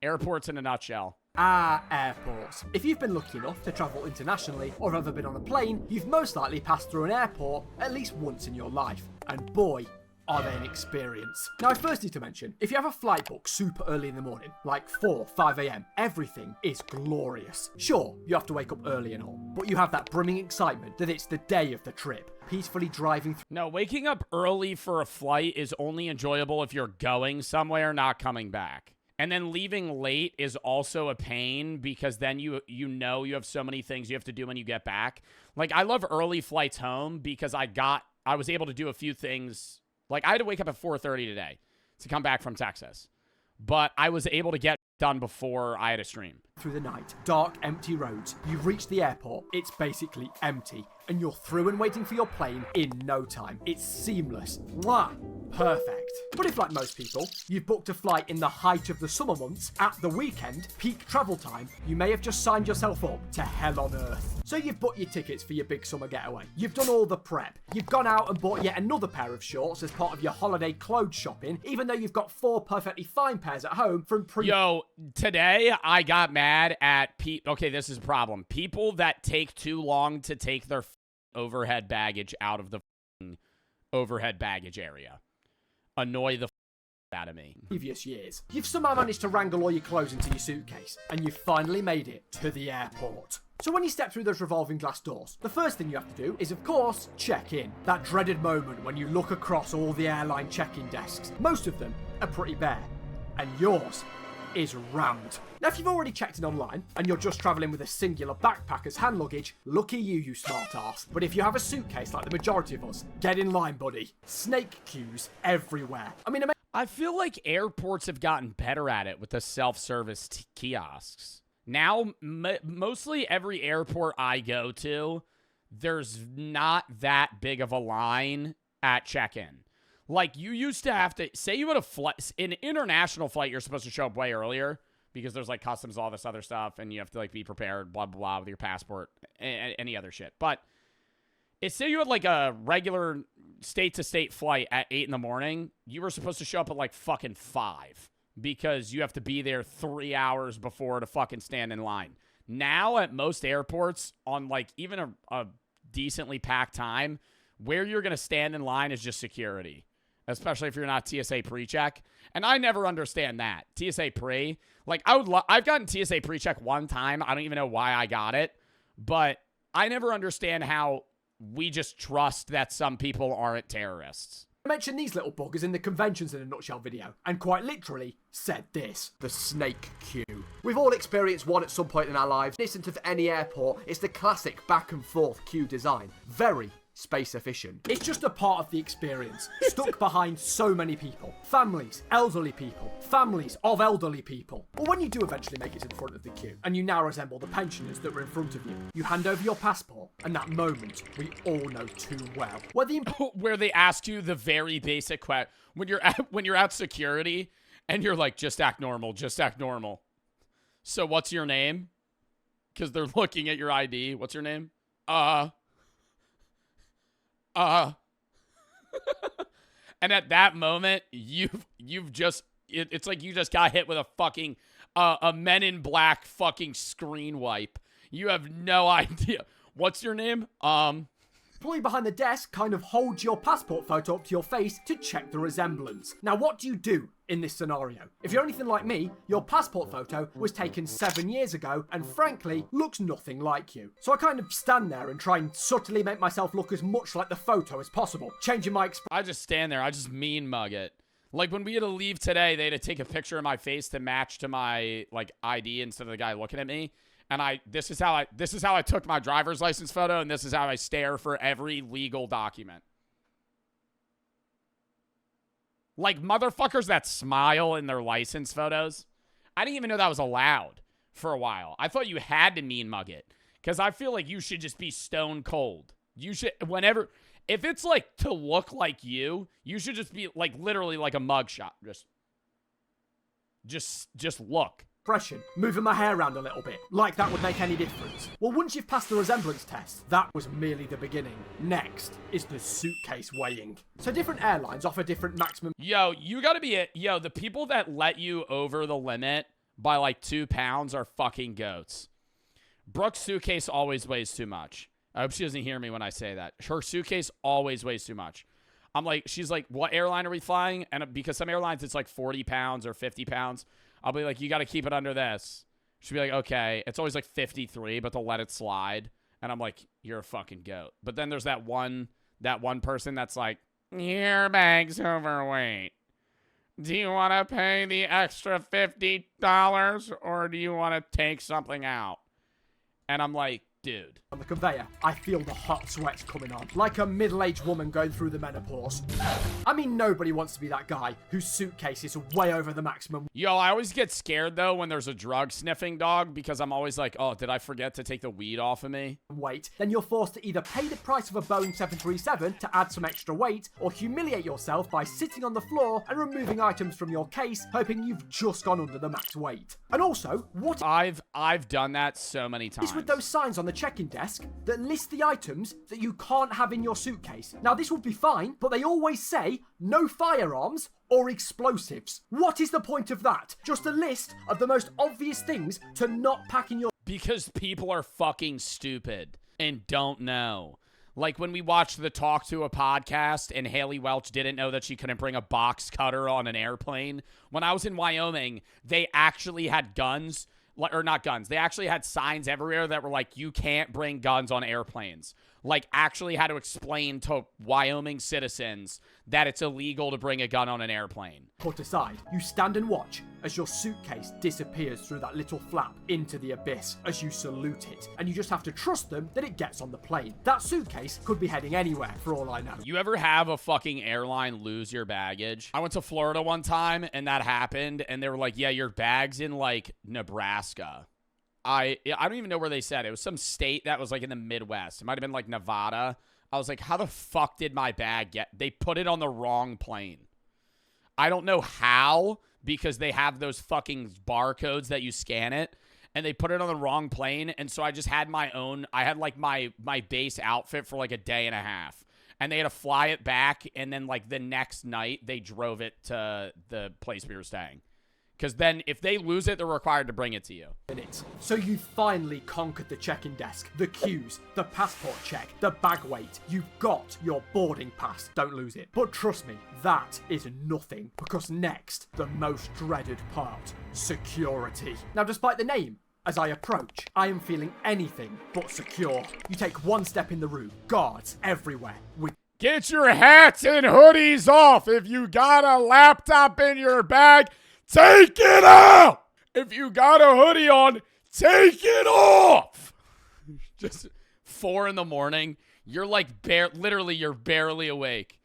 Airports in a nutshell. Airports. If you've been lucky enough to travel internationally or have ever been on a plane, you've most likely passed through an airport at least once in your life. And boy, are they an experience. Now, I first need to mention, if you have a flight book super early in the morning, like 4, 5 a.m, everything is glorious. Sure, you have to wake up early and all, but you have that brimming excitement that it's the day of the trip. Peacefully driving through. No, waking up early for a flight is only enjoyable if you're going somewhere, not coming back. And then leaving late is also a pain because then you know you have so many things you have to do when you get back. Like, I love early flights home because I was able to do a few things. Like, I had to wake up at 4:30 today to come back from Texas. But I was able to get done before I had a stream. Through the night, dark, empty roads. You reach the airport, it's basically empty. And you're through and waiting for your plane in no time. It's seamless. Mwah! Perfect. But if, like most people, you've booked a flight in the height of the summer months, at the weekend, peak travel time, you may have just signed yourself up to hell on earth. So you've booked your tickets for your big summer getaway. You've done all the prep. You've gone out and bought yet another pair of shorts as part of your holiday clothes shopping, even though you've got 4 perfectly fine pairs at home from Yo, today I got mad at okay, this is a problem. People that take too long to take their overhead baggage out of the overhead baggage area annoy the out of me. Previous years. You've somehow managed to wrangle all your clothes into your suitcase, and you've finally made it to the airport. So when you step through those revolving glass doors, the first thing you have to do is, of course, check in. That dreaded moment when you look across all the airline check-in desks. Most of them are pretty bare, and yours is rammed. Now, if you've already checked in online and you're just travelling with a singular backpack as hand luggage, lucky you smart arse. But if you have a suitcase like the majority of us, get in line, buddy. Snake queues everywhere. I feel like airports have gotten better at it with the self-service kiosks. Now, mostly every airport I go to, there's not that big of a line at check-in. Like, you used to have to, say you had a flight, an international flight, you're supposed to show up way earlier because there's, like, customs, all this other stuff, and you have to, like, be prepared, blah, blah, blah, with your passport, and any other shit. But say you had, like, a regular state-to-state flight at 8 in the morning, you were supposed to show up at, like, fucking 5 because you have to be there 3 hours before to fucking stand in line. Now, at most airports, on, like, even a decently packed time, where you're going to stand in line is just security. Especially if you're not TSA pre-check. And I never understand that. TSA pre. Like, I've gotten TSA pre-check one time. I don't even know why I got it. But I never understand how we just trust that some people aren't terrorists. I mentioned these little buggers in the Conventions in a Nutshell video, and quite literally said this: the snake queue. We've all experienced one at some point in our lives. Listen to any airport, it's the classic back and forth queue design. Very space efficient. It's just a part of the experience, stuck behind so many people. Families, elderly people, families of elderly people. But when you do eventually make it to the front of the queue, and you now resemble the pensioners that were in front of you, you hand over your passport, and that moment we all know too well. Where they ask you the very basic question, when you're at security, and you're like, just act normal, just act normal. So what's your name? Because they're looking at your ID. What's your name? And at that moment, you've just, it's like you just got hit with a fucking, a Men in Black fucking screen wipe. You have no idea. What's your name? Employee behind the desk kind of holds your passport photo up to your face to check the resemblance. Now, what do you do in this scenario? If you're anything like me, your passport photo was taken 7 years ago and frankly looks nothing like you. So I kind of stand there and try and subtly make myself look as much like the photo as possible, changing my expression. I just stand there. I just mean mug it. Like, when we had to leave today, they had to take a picture of my face to match to my, like, ID instead of the guy looking at me. And this is how I took my driver's license photo, and this is how I stare for every legal document. Like, motherfuckers that smile in their license photos. I didn't even know that was allowed for a while. I thought you had to mean mug it. Because I feel like you should just be stone cold. You should, whenever, if it's like to look like you should just be like literally like a mugshot. Just look. Moving my hair around a little bit, like that would make any difference. Well, once you've passed the resemblance test, that was merely the beginning. Next is the suitcase weighing. So different airlines offer different maximum. Yo, you gotta be the people that let you over the limit by like 2 pounds are fucking goats. Brooke's suitcase always weighs too much. I hope she doesn't hear me when I say that. Her suitcase always weighs too much. I'm like, she's like, what airline are we flying? And because some airlines, it's like 40 pounds or 50 pounds. I'll be like, you got to keep it under this. She'll be like, okay. It's always like 53, but they'll let it slide. And I'm like, you're a fucking goat. But then there's that one person that's like, your bag's overweight. Do you want to pay the extra $50 or do you want to take something out? And I'm like, dude. On the conveyor, I feel the hot sweats coming on, like a middle-aged woman going through the menopause. I mean, nobody wants to be that guy whose suitcase is way over the maximum. Yo, I always get scared, though, when there's a drug-sniffing dog, because I'm always like, oh, did I forget to take the weed off of me? Weight, then you're forced to either pay the price of a Boeing 737 to add some extra weight, or humiliate yourself by sitting on the floor and removing items from your case, hoping you've just gone under the max weight. And also, what I've done that so many times. is with those signs on the check-in desk that list the items that you can't have in your suitcase? Now, this would be fine, but they always say no firearms or explosives. What is the point of that? Just a list of the most obvious things to not pack in your... Because people are fucking stupid and don't know. Like when we watched the Talk to a podcast and Haley Welch didn't know that she couldn't bring a box cutter on an airplane. When I was in Wyoming, they actually had guns. Or not guns. They actually had signs everywhere that were like, you can't bring guns on airplanes. Like, actually had to explain to Wyoming citizens that it's illegal to bring a gun on an airplane. Put aside, you stand and watch as your suitcase disappears through that little flap into the abyss as you salute it. And you just have to trust them that it gets on the plane. That suitcase could be heading anywhere for all I know. You ever have a fucking airline lose your baggage? I went to Florida one time and that happened. And they were like, yeah, your bag's in like Nebraska. I don't even know where they said it. It was some state that was like in the Midwest. It might have been like Nevada. I was like, how the fuck did my bag get? They put it on the wrong plane. I don't know how, because they have those fucking barcodes that you scan it, and they put it on the wrong plane. And so I just had my own, I had like my base outfit for like a day and a half. And they had to fly it back, and then like the next night they drove it to the place we were staying. Because then if they lose it, they're required to bring it to you. So you finally conquered the check-in desk, the queues, the passport check, the bag weight. You've got your boarding pass. Don't lose it. But trust me, that is nothing. Because next, the most dreaded part, security. Now, despite the name, as I approach, I am feeling anything but secure. You take one step in the room, guards everywhere. Get your hats and hoodies off. If you got a laptop in your bag, take it out! If you got a hoodie on, take it off! Just 4 a.m. You're like, literally, you're barely awake.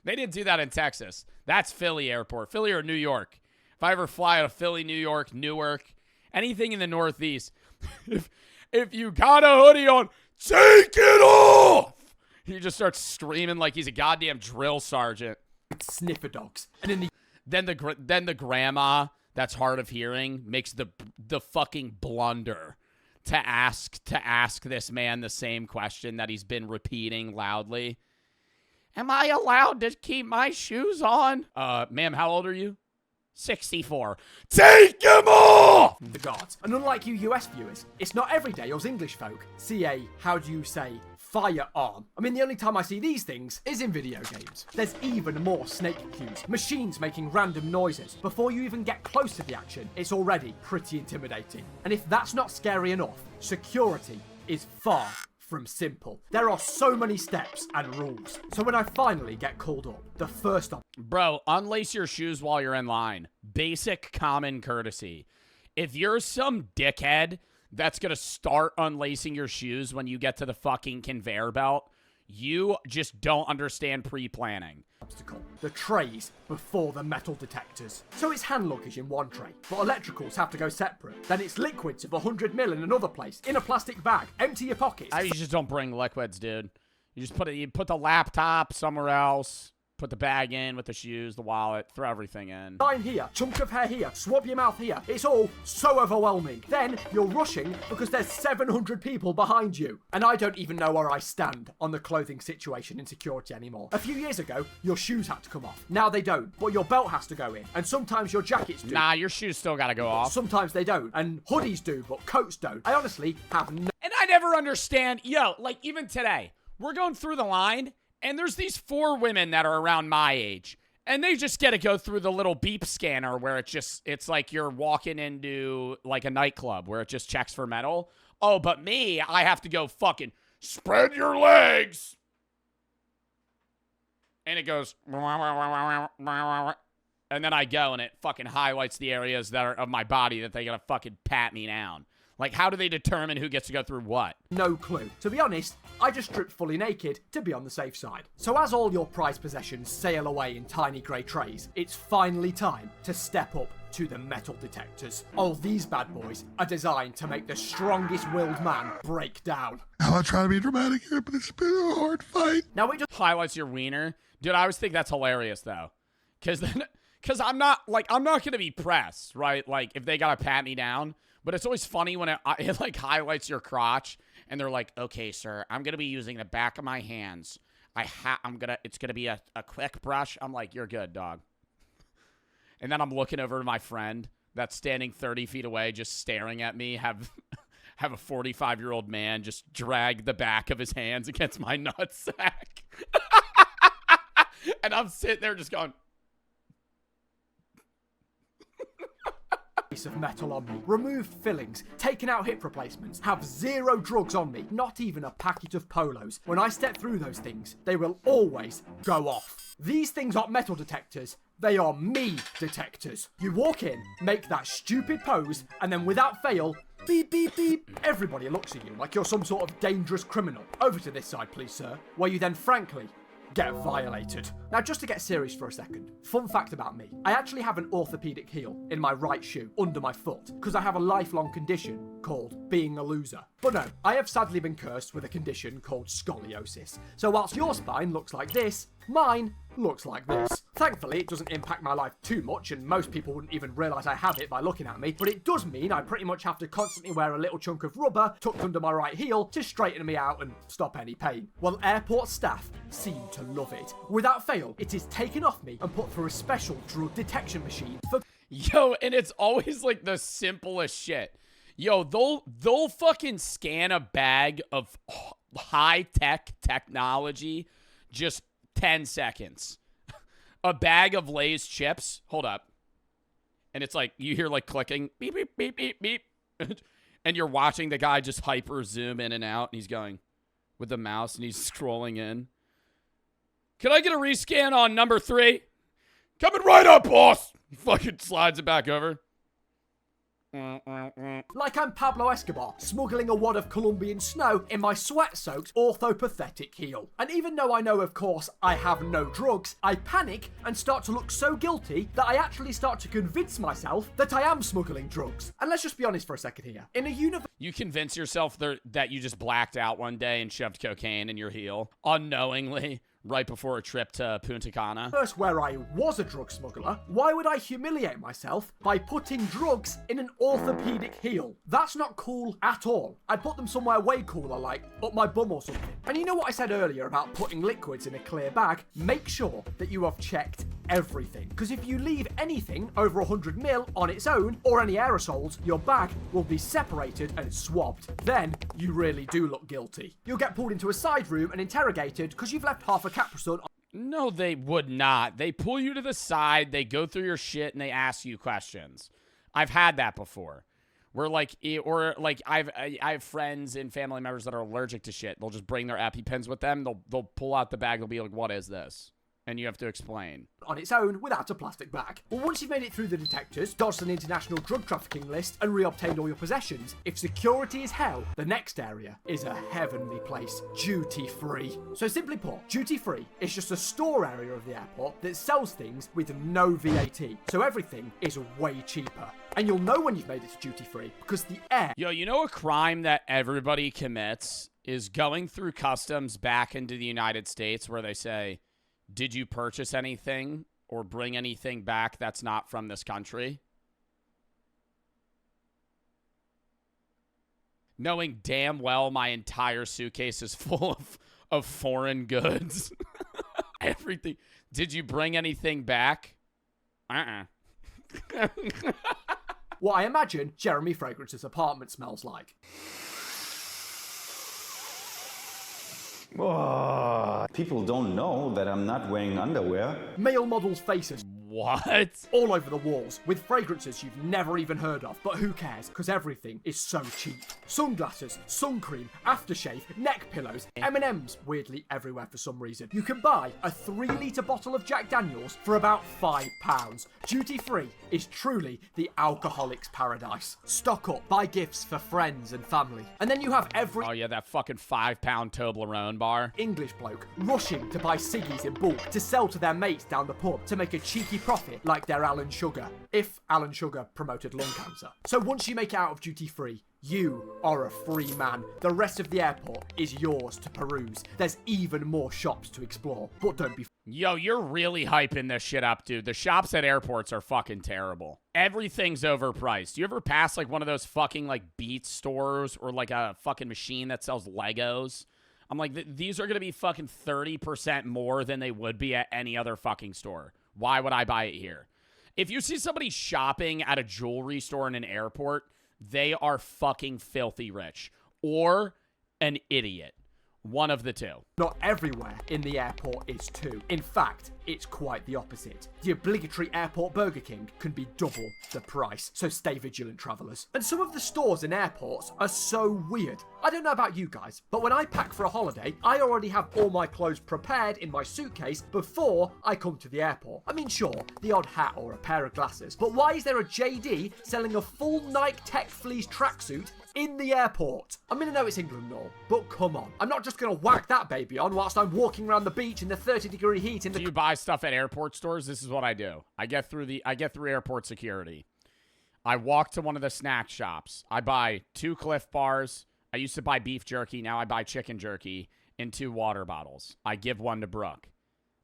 They didn't do that in Texas. That's Philly airport. Philly or New York. If I ever fly out of Philly, New York, Newark, anything in the Northeast, if you got a hoodie on, take it off! He just starts screaming like he's a goddamn drill sergeant. Sniffer dogs. And in the Then the grandma that's hard of hearing makes the fucking blunder to ask this man the same question that he's been repeating loudly. Am I allowed to keep my shoes on? Ma'am, how old are you? 64. Take them off! The guards. And unlike you US viewers, it's not every day us English folk see a, how do you say, firearm. I mean, the only time I see these things is in video games. There's even more snake queues, machines making random noises. Before you even get close to the action, it's already pretty intimidating. And if that's not scary enough, security is far from simple. There are so many steps and rules. So when I finally get called up, the first option... Bro, unlace your shoes while you're in line. Basic common courtesy. If you're some dickhead that's going to start unlacing your shoes when you get to the fucking conveyor belt, you just don't understand pre-planning. Obstacle. The trays before the metal detectors. So it's hand luggage in one tray, but electricals have to go separate. Then it's liquids of 100ml in another place, in a plastic bag. Empty your pockets. You just don't bring liquids, dude. You just you put the laptop somewhere else. Put the bag in with the shoes, the wallet, throw everything in. Sign here, chunk of hair here, swab your mouth here. It's all so overwhelming. Then you're rushing because there's 700 people behind you. And I don't even know where I stand on the clothing situation in security anymore. A few years ago, your shoes had to come off. Now they don't, but your belt has to go in. And sometimes your jackets do. Nah, your shoes still gotta go off. Sometimes they don't. And hoodies do, but coats don't. I honestly have no... And I never understand, like even today, we're going through the line, and there's these 4 women that are around my age, and they just get to go through the little beep scanner where it's like you're walking into like a nightclub where it just checks for metal. Oh, but me, I have to go fucking spread your legs. And it goes, and then I go and it fucking highlights the areas that are of my body that they gotta fucking pat me down. Like, how do they determine who gets to go through what? No clue. To be honest, I just stripped fully naked to be on the safe side. So as all your prized possessions sail away in tiny grey trays, it's finally time to step up to the metal detectors. All these bad boys are designed to make the strongest willed man break down. I'm not trying to be dramatic here, but it's been a hard fight. Now it just highlights your wiener. Dude, I always think that's hilarious, though. Because I'm not going to be pressed, right? Like, if they got to pat me down. But it's always funny when it like highlights your crotch and they're like, okay, sir, I'm going to be using the back of my hands. It's going to be a quick brush. I'm like, you're good, dog. And then I'm looking over to my friend that's standing 30 feet away, just staring at me, have a 45-year-old man just drag the back of his hands against my nutsack. And I'm sitting there just going, of metal on me, removed fillings, taken out hip replacements, have 0 drugs on me, not even a packet of polos. When I step through those things, they will always go off. These things aren't metal detectors, they are me detectors. You walk in, make that stupid pose, and then without fail, beep, beep, beep. Everybody looks at you like you're some sort of dangerous criminal. Over to this side, please, sir. Where you then, frankly, get violated. Now, just to get serious for a second, fun fact about me. I actually have an orthopedic heel in my right shoe under my foot because I have a lifelong condition called being a loser. But no, I have sadly been cursed with a condition called scoliosis. So whilst your spine looks like this, mine looks like this. Thankfully, it doesn't impact my life too much, and most people wouldn't even realise I have it by looking at me, but it does mean I pretty much have to constantly wear a little chunk of rubber tucked under my right heel to straighten me out and stop any pain. Well, airport staff seem to love it. Without fail, it is taken off me and put through a special drug detection machine for... Yo, and it's always like the simplest shit. Yo, they'll fucking scan a bag of high-tech technology just 10 seconds. A bag of Lay's chips. Hold up. And it's like, you hear like clicking. Beep, beep, beep, beep, beep. And you're watching the guy just hyper zoom in and out. And he's going with the mouse and he's scrolling in. Can I get a rescan on number 3? Coming right up, boss. He fucking slides it back over. Like I'm Pablo Escobar, smuggling a wad of Colombian snow in my sweat-soaked orthopathetic heel. And even though I know, of course, I have no drugs, I panic and start to look so guilty that I actually start to convince myself that I am smuggling drugs. And let's just be honest for a second here. In a universe... You convince yourself that you just blacked out one day and shoved cocaine in your heel unknowingly right before a trip to Punta Cana. First, where I was a drug smuggler, why would I humiliate myself by putting drugs in an orthopedic heel? That's not cool at all. I'd put them somewhere way cooler, like up my bum or something. And you know what I said earlier about putting liquids in a clear bag? Make sure that you have checked everything. Because if you leave anything over 100 ml on its own, or any aerosols, your bag will be separated and swabbed. Then, you really do look guilty. You'll get pulled into a side room and interrogated because you've left half a Capri Sun on... No, they would not. They pull you to the side, they go through your shit, and they ask you questions. I've had that before. Where I have friends and family members that are allergic to shit. They'll just bring their EpiPens with them. They'll pull out the bag. They'll be like, "What is this?" And you have to explain. On its own without a plastic bag. Well, once you've made it through the detectors, dodged an international drug trafficking list, and reobtained all your possessions, if security is hell, the next area is a heavenly place. Duty free. So simply put, duty free is just a store area of the airport that sells things with no VAT. So everything is way cheaper. And you'll know when you've made it to duty free because the air... Yo, you know a crime that everybody commits is going through customs back into the United States where they say, Did you purchase anything or bring anything back that's not from this country? Knowing damn well my entire suitcase is full of foreign goods. Everything. Did you bring anything back? What I imagine Jeremy Fragrance's apartment smells like. Oh, people don't know that I'm not wearing underwear. Male models' faces What? all over the walls with fragrances you've never even heard of, but who cares, because everything is so cheap. Sunglasses, sun cream, aftershave, neck pillows, M&Ms weirdly everywhere for some reason. You can buy a 3-litre bottle of Jack Daniels for about £5. Duty free is truly the alcoholic's paradise. Stock up, buy gifts for friends and family, and then you have every Oh yeah, that fucking 5-pound Toblerone bar. English bloke rushing to buy ciggies in bulk to sell to their mates down the pub to make a cheeky profit like they're Alan Sugar, if Alan Sugar promoted lung cancer. So once you make it out of duty free, you are a free man. The rest of the airport is yours to peruse. There's even more shops to explore, but don't be Yo, you're really hyping this shit up, dude. The shops at airports are fucking terrible. Everything's overpriced. You ever pass like one of those fucking like Beats stores or like a fucking machine that sells Legos? I'm like, these are going to be fucking 30% more than they would be at any other fucking store. Why would I buy it here? If you see somebody shopping at a jewelry store in an airport, they are fucking filthy rich or an idiot. One of the two. Not everywhere in the airport is too. In fact, it's quite the opposite. The obligatory airport Burger King can be double the price, so stay vigilant, travellers. And some of the stores in airports are so weird. I don't know about you guys, but when I pack for a holiday, I already have all my clothes prepared in my suitcase before I come to the airport. I mean, sure, the odd hat or a pair of glasses, but why is there a JD selling a full Nike Tech Fleece tracksuit in the airport? I mean, I know it's England and all, but come on. I'm not just going to whack that baby on whilst I'm walking around the beach in the 30-degree heat in the... Do you buy stuff at airport stores? This is what I do. I get through airport security. I walk to one of the snack shops. I buy 2 Cliff Bars. I used to buy beef jerky. Now I buy chicken jerky in 2 water bottles. I give one to Brooke.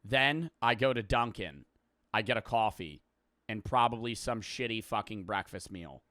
Then I go to Dunkin'. I get a coffee and probably some shitty fucking breakfast meal.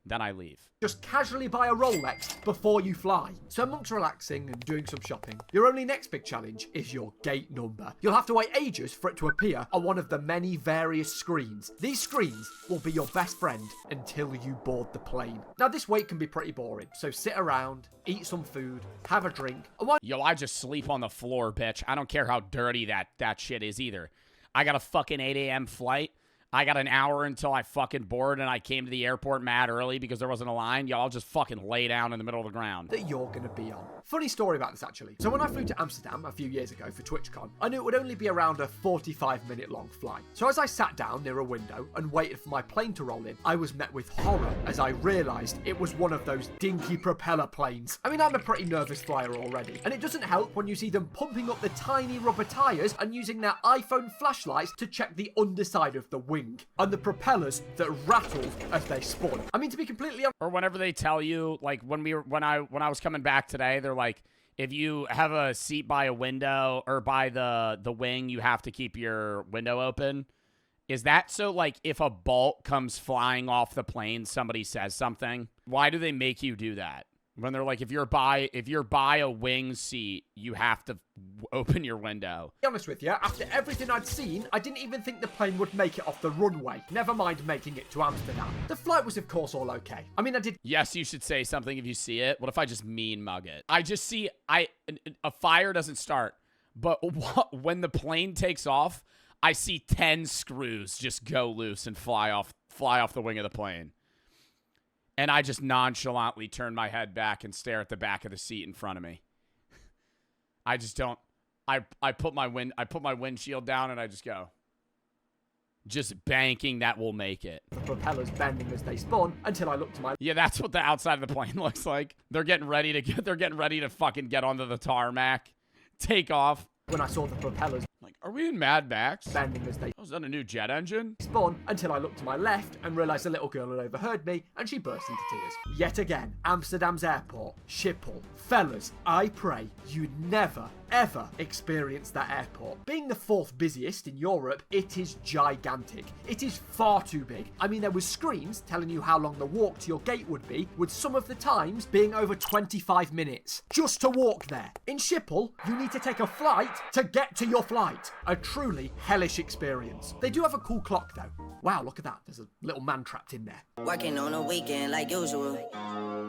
Then I leave. Just casually buy a Rolex before you fly. So amongst relaxing and doing some shopping, your only next big challenge is your gate number. You'll have to wait ages for it to appear on one of the many various screens. These screens will be your best friend until you board the plane. Now this wait can be pretty boring, so sit around, eat some food, have a drink. Yo, I just sleep on the floor, bitch. I don't care how dirty that shit is either. I got a fucking 8 a.m. flight. I got an hour until I fucking board, and I came to the airport mad early because there wasn't a line. Y'all just fucking lay down in the middle of the ground. That you're gonna be on. Funny story about this, actually. So when I flew to Amsterdam a few years ago for TwitchCon, I knew it would only be around a 45-minute long flight. So as I sat down near a window and waited for my plane to roll in, I was met with horror as I realised it was one of those dinky propeller planes. I mean, I'm a pretty nervous flyer already, and it doesn't help when you see them pumping up the tiny rubber tyres and using their iPhone flashlights to check the underside of the wing and the propellers that rattled as they spun. I mean, to be completely honest, or whenever they tell you, like when I was coming back today, they're like, if you have a seat by a window or by the wing, you have to keep your window open. Is that so, like, if a bolt comes flying off the plane, somebody says something? Why do they make you do that? When they're like, if you're by a wing seat, you have to open your window. To be honest with you, after everything I'd seen, I didn't even think the plane would make it off the runway. Never mind making it to Amsterdam. The flight was, of course, all okay. I mean, I did... Yes, you should say something if you see it. What if I just mean mug it? I just see... a fire doesn't start, but when the plane takes off, I see 10 screws just go loose and fly off the wing of the plane. And I just nonchalantly turn my head back and stare at the back of the seat in front of me. I just don't. I put my windshield down and I just go. Just banking that will make it. The propellers bending as they spun until I looked to my... Yeah, that's what the outside of the plane looks like. They're getting ready to fucking get onto the tarmac, take off. When I saw the propellers... Like, are we in Mad Max? Bending as they... Was that a new jet engine? Spun until I looked to my left and realised a little girl had overheard me and she burst into tears. Yet again, Amsterdam's airport, Schiphol. Fellas, I pray you never, ever experienced that airport. Being the 4th busiest in Europe, it is gigantic. It is far too big. I mean, there was screens telling you how long the walk to your gate would be, with some of the times being over 25 minutes. Just to walk there. In Schiphol, you need to take a flight to get to your flight. A truly hellish experience. They do have a cool clock though. Wow, look at that. There's a little man trapped in there. Working on a weekend like usual.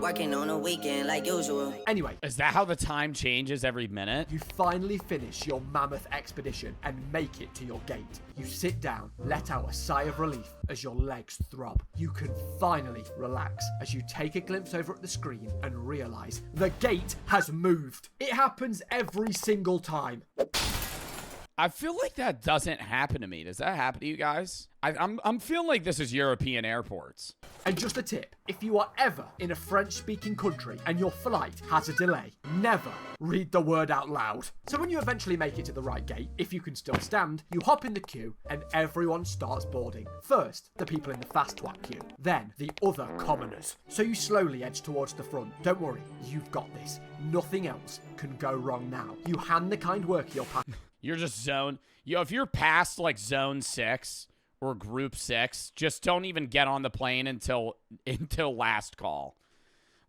Working on a weekend like usual. Anyway, Is that how the time changes every minute? you finally finish your mammoth expedition and make it to your gate. You sit down, let out a sigh of relief as your legs throb. You can finally relax as you take a glimpse over at the screen and realize the gate has moved. It happens every single time. I feel like that doesn't happen to me. Does that happen to you guys? I'm feeling like this is European airports. And just a tip, if you are ever in a French-speaking country and your flight has a delay, never read the word out loud. So when you eventually make it to the right gate, if you can still stand, you hop in the queue and everyone starts boarding. First, the people in the fast twat queue, then the other commoners. So you slowly edge towards the front. Don't worry, you've got this. Nothing else can go wrong now. You hand the kind worker your pass. You're just if you're past like zone 6 or group 6, just don't even get on the plane until last call.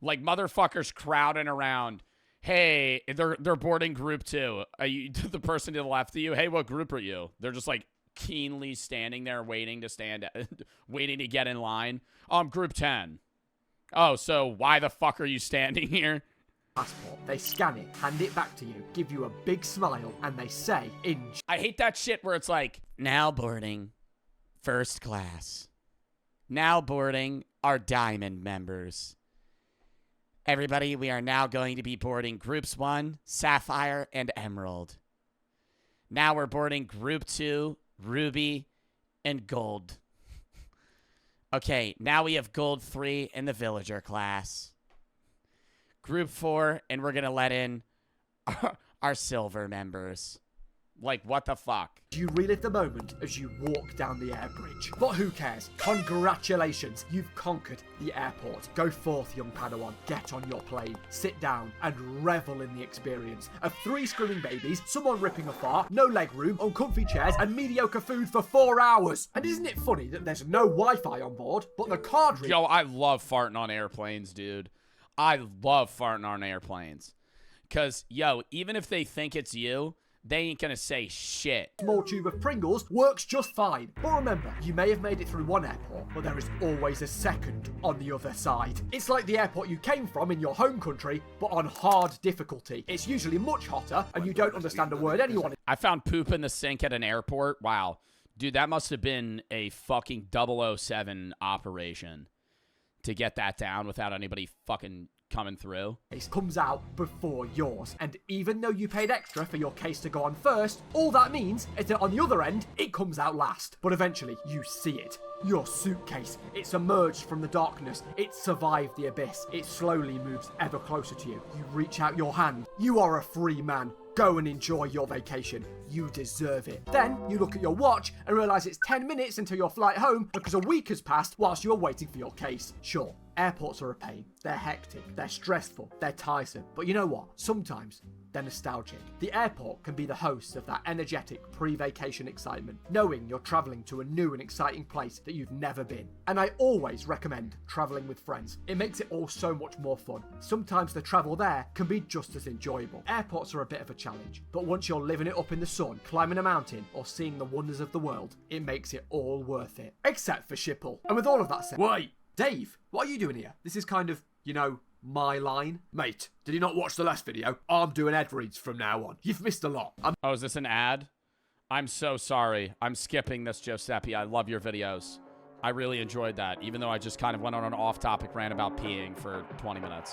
Like motherfuckers crowding around. Hey, they're boarding group 2. Are you the person to the left of you? Hey, what group are you? They're just like keenly standing there waiting to get in line. Group 10. Oh, so why the fuck are you standing here? Passport. They scan it, hand it back to you, give you a big smile, and they say I hate that shit where it's like, now boarding first class. Now boarding our diamond members. Everybody, we are now going to be boarding groups 1, Sapphire, and Emerald. Now we're boarding group 2, Ruby, and Gold. Okay, now we have Gold 3 in the Villager class. Group 4, and we're going to let in our silver members. Like, what the fuck? You relive the moment as you walk down the air bridge. But who cares? Congratulations, you've conquered the airport. Go forth, young Padawan. Get on your plane, sit down, and revel in the experience of 3 screaming babies, someone ripping a fart, no leg room, uncomfy chairs, and mediocre food for 4 hours. And isn't it funny that there's no Wi-Fi on board, but the card reader... Yo, I love farting on airplanes, dude. I love farting on airplanes. Because, yo, even if they think it's you, they ain't gonna say shit. Small tube of Pringles works just fine. But remember, you may have made it through one airport, but there is always a second on the other side. It's like the airport you came from in your home country, but on hard difficulty. It's usually much hotter, and you don't understand a word anyone... I found poop in the sink at an airport. Wow. Dude, that must have been a fucking 007 operation to get that down without anybody fucking coming through. Case comes out before yours, and even though you paid extra for your case to go on first, all that means is that on the other end, it comes out last. But eventually, you see it. Your suitcase. It's emerged from the darkness. It's survived the abyss. It slowly moves ever closer to you. You reach out your hand. You are a free man. Go and enjoy your vacation. You deserve it. Then you look at your watch and realize it's 10 minutes until your flight home because a week has passed whilst you're waiting for your case. Sure, airports are a pain. They're hectic. They're stressful. They're tiresome. But you know what? Sometimes they're nostalgic. The airport can be the host of that energetic pre-vacation excitement, knowing you're traveling to a new and exciting place that you've never been. And I always recommend traveling with friends. It makes it all so much more fun. Sometimes the travel there can be just as enjoyable. Airports are a bit of a challenge, but once you're living it up in the sun, climbing a mountain, or seeing the wonders of the world, it makes it all worth it. Except for Schiphol. And with all of that said... Wait! Dave, what are you doing here? This is kind of, my line. Mate, did you not watch the last video? I'm doing ad reads from now on. You've missed a lot. Oh, is this an ad? I'm so sorry. I'm skipping this, Giuseppe. I love your videos. I really enjoyed that, even though I just kind of went on an off-topic rant about peeing for 20 minutes.